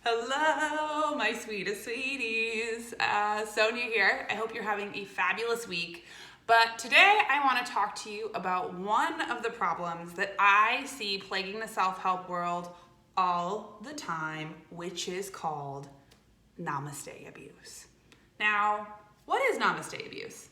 Hello, my sweetest sweeties. Sonia here. I hope you're having a fabulous week. But today I want to talk to you about one of the problems that I see plaguing the self-help world all the time, which is called Namaste Abuse. Now, what is Namaste Abuse?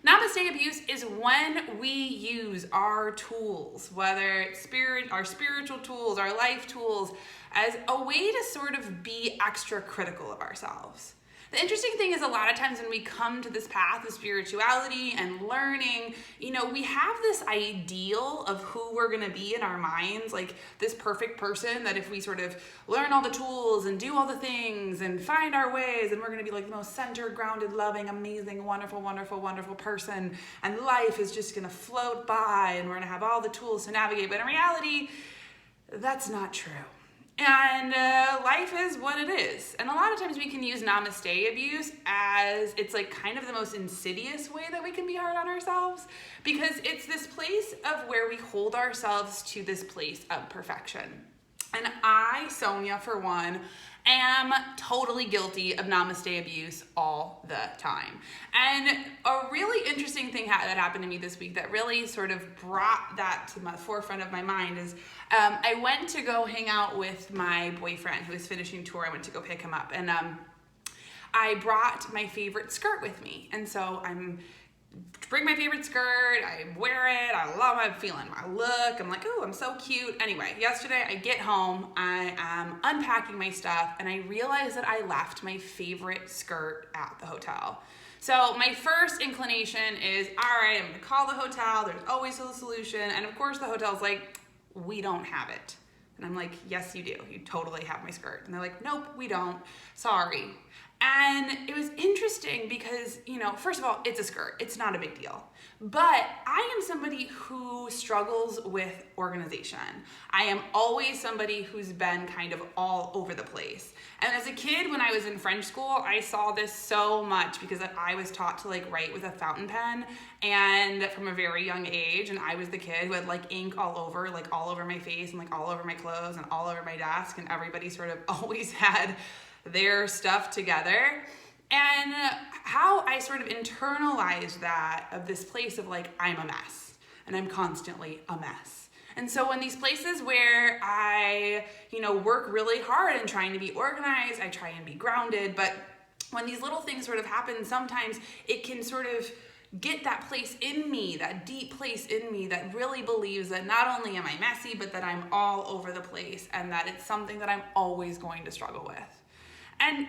Namaste Abuse is when we use our tools, whether it's our spiritual tools, our life tools, as a way to sort of be extra critical of ourselves. The interesting thing is a lot of times when we come to this path of spirituality and learning, we have this ideal of who we're going to be in our minds, like this perfect person that if we sort of learn all the tools and do all the things and find our ways, and we're going to be like the most centered, grounded, loving, amazing, wonderful, wonderful, wonderful person, and life is just going to float by and we're going to have all the tools to navigate. But in reality, that's not true. And life is what it is. And a lot of times we can use Namaste Abuse as it's like kind of the most insidious way that we can be hard on ourselves, because it's this place of where we hold ourselves to this place of perfection. And I, Sonia, for one, am totally guilty of Namaste Abuse all the time. And a really interesting thing that happened to me this week that really sort of brought that to the forefront of my mind is I went to go hang out with my boyfriend who was finishing tour. I went to go pick him up, and I brought my favorite skirt with me. And so bring my favorite skirt, I wear it, I love how I'm feeling, my look, I'm like, oh, I'm so cute. Anyway, yesterday I get home, I am unpacking my stuff, and I realize that I left my favorite skirt at the hotel. So my first inclination is, all right, I'm gonna call the hotel, there's always a solution, and of course the hotel's like, we don't have it. And I'm like, yes, you do, you totally have my skirt. And they're like, nope, we don't, sorry. And it was interesting because, first of all, it's a skirt. It's not a big deal. But I am somebody who struggles with organization. I am always somebody who's been kind of all over the place. And as a kid, when I was in French school, I saw this so much because I was taught to write with a fountain pen, and from a very young age, and I was the kid who had ink all over my face and all over my clothes and all over my desk, and everybody sort of always had their stuff together. And how I sort of internalized that of this place of I'm a mess and I'm constantly a mess. And so when these places where I, work really hard and trying to be organized, I try and be grounded, but when these little things sort of happen, sometimes it can sort of get that place in me, that deep place in me that really believes that not only am I messy, but that I'm all over the place and that it's something that I'm always going to struggle with. And,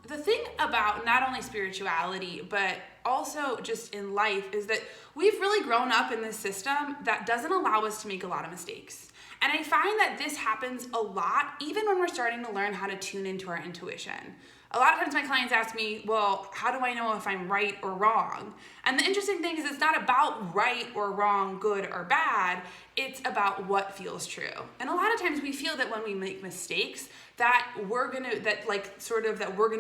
the thing about not only spirituality, but also just in life is that we've really grown up in this system that doesn't allow us to make a lot of mistakes. And I find that this happens a lot, even when we're starting to learn how to tune into our intuition. A lot of times my clients ask me, well, how do I know if I'm right or wrong? And the interesting thing is it's not about right or wrong, good or bad. It's about what feels true. And a lot of times we feel that when we make mistakes, that we're gonna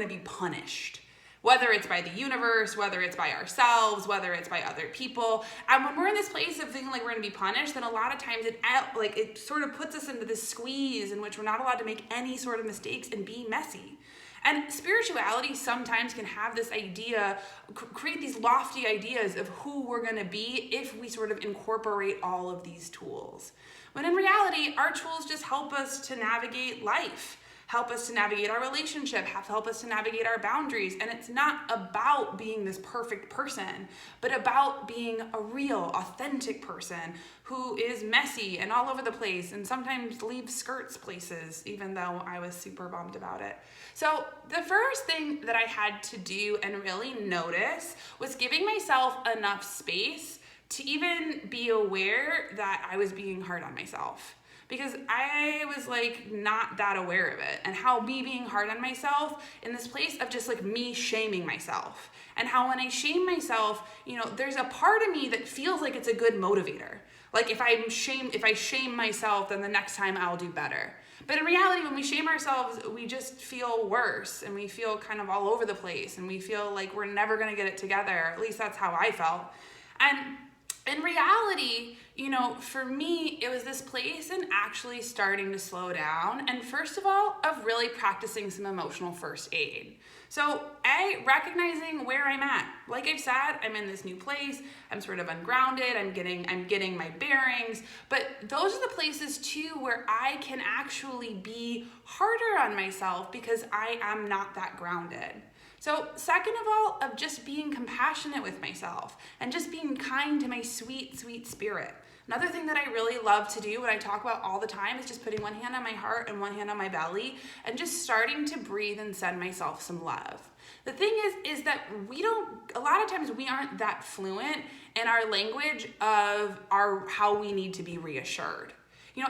be punished. Whether it's by the universe, whether it's by ourselves, whether it's by other people. And when we're in this place of feeling like we're gonna be punished, then a lot of times it sort of puts us into this squeeze in which we're not allowed to make any sort of mistakes and be messy. And spirituality sometimes can have this idea, create these lofty ideas of who we're gonna be if we sort of incorporate all of these tools. When in reality, our tools just help us to navigate life, help us to navigate our relationship, help us to navigate our boundaries. And it's not about being this perfect person, but about being a real, authentic person who is messy and all over the place and sometimes leaves skirts places, even though I was super bummed about it. So the first thing that I had to do and really notice was giving myself enough space to even be aware that I was being hard on myself. Because I was not that aware of it, and how me being hard on myself in this place of just me shaming myself, and how when I shame myself, there's a part of me that feels like it's a good motivator. If I shame myself, then the next time I'll do better. But in reality, when we shame ourselves, we just feel worse, and we feel kind of all over the place, and we feel like we're never gonna get it together. At least that's how I felt. And in reality, for me, it was this place in actually starting to slow down. And first of all, of really practicing some emotional first aid. So recognizing where I'm at. Like I've said, I'm in this new place. I'm sort of ungrounded. I'm getting my bearings. But those are the places too where I can actually be harder on myself because I am not that grounded. So second of all, of just being compassionate with myself and just being kind to my sweet, sweet spirit. Another thing that I really love to do, what I talk about all the time, is just putting one hand on my heart and one hand on my belly and just starting to breathe and send myself some love. The thing is that a lot of times we aren't that fluent in our language of how we need to be reassured.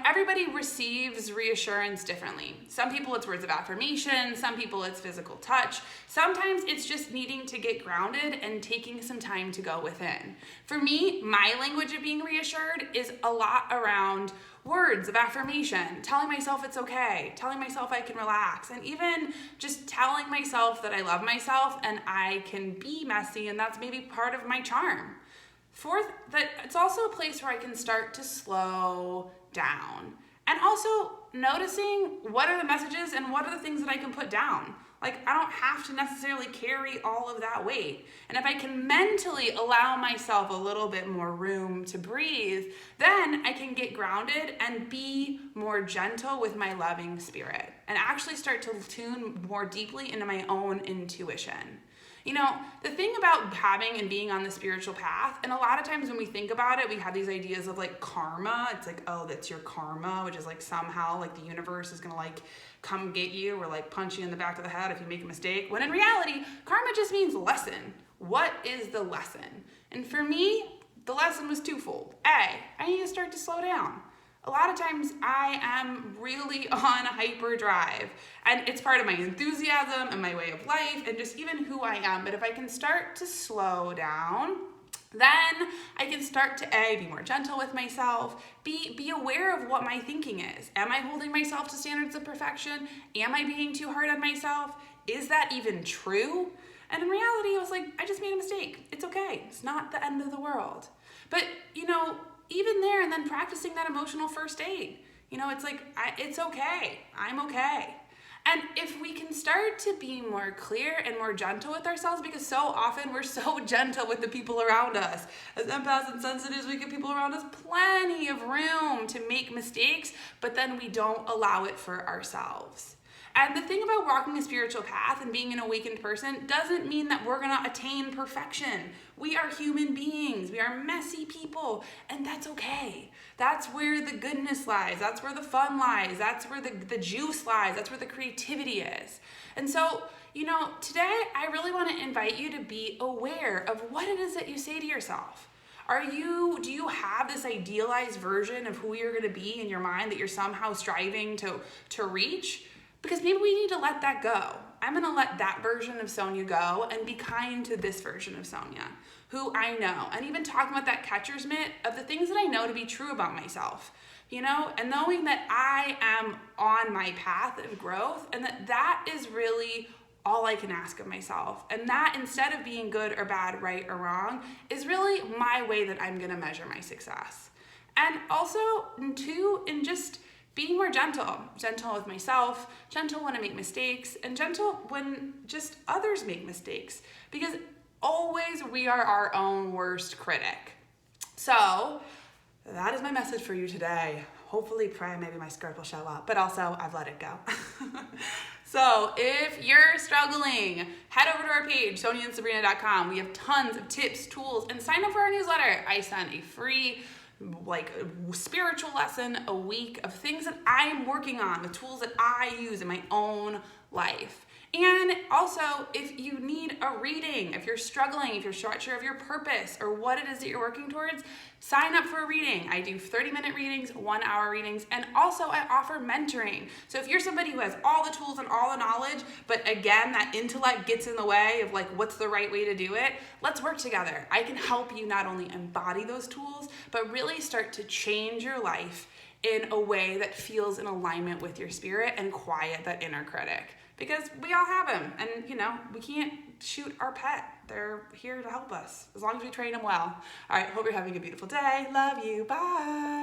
Everybody receives reassurance differently. Some people it's words of affirmation, some people it's physical touch. Sometimes it's just needing to get grounded and taking some time to go within. For me, my language of being reassured is a lot around words of affirmation, telling myself it's okay, telling myself I can relax, and even just telling myself that I love myself and I can be messy, and that's maybe part of my charm. Fourth, that it's also a place where I can start to slow down. And also noticing what are the messages and what are the things that I can put down. Like, I don't have to necessarily carry all of that weight. And if I can mentally allow myself a little bit more room to breathe, then I can get grounded and be more gentle with my loving spirit and actually start to tune more deeply into my own intuition. The thing about having and being on the spiritual path, and a lot of times when we think about it, we have these ideas of like karma. It's like, oh, that's your karma, which is like somehow like the universe is going to like come get you or like punch you in the back of the head if you make a mistake. When in reality, karma just means lesson. What is the lesson? And for me, the lesson was twofold. I need to start to slow down. A lot of times I am really on hyperdrive, and it's part of my enthusiasm and my way of life and just even who I am. But if I can start to slow down, then I can start to be more gentle with myself, be aware of what my thinking is. Am I holding myself to standards of perfection? Am I being too hard on myself? Is that even true? And in reality, I was like, I just made a mistake. It's okay. It's not the end of the world. But, even there, and then practicing that emotional first aid. It's like, it's okay. I'm okay. And if we can start to be more clear and more gentle with ourselves, because so often we're so gentle with the people around us. As empaths and sensitives, we give people around us plenty of room to make mistakes, but then we don't allow it for ourselves. And the thing about walking a spiritual path and being an awakened person doesn't mean that we're going to attain perfection. We are human beings. We are messy people, and that's okay. That's where the goodness lies. That's where the fun lies. That's where the juice lies. That's where the creativity is. And so, today I really want to invite you to be aware of what it is that you say to yourself. Do you have this idealized version of who you're going to be in your mind that you're somehow striving to reach? Because maybe we need to let that go. I'm going to let that version of Sonia go and be kind to this version of Sonia, who I know. And even talking about that catcher's mitt of the things that I know to be true about myself, and knowing that I am on my path of growth and that is really all I can ask of myself. And that, instead of being good or bad, right or wrong, is really my way that I'm going to measure my success. And also, too, in just being more gentle with myself, gentle when I make mistakes, and gentle when just others make mistakes. Because always we are our own worst critic. So that is my message for you today. Hopefully, pray maybe my skirt will show up, but also I've let it go. So if you're struggling, head over to our page, soniaandsabrina.com. We have tons of tips, tools, and sign up for our newsletter. I send a free spiritual lesson a week of things that I'm working on, the tools that I use in my own life. And also, if you need a reading, if you're struggling, if you're not sure of your purpose or what it is that you're working towards, sign up for a reading. I do 30-minute readings, 1-hour readings, and also I offer mentoring. So if you're somebody who has all the tools and all the knowledge, but again, that intellect gets in the way of what's the right way to do it, let's work together. I can help you not only embody those tools, but really start to change your life in a way that feels in alignment with your spirit and quiet that inner critic. because we all have them, and we can't shoot our pet. They're here to help us as long as we train them well. All right, hope you're having a beautiful day. Love you. Bye.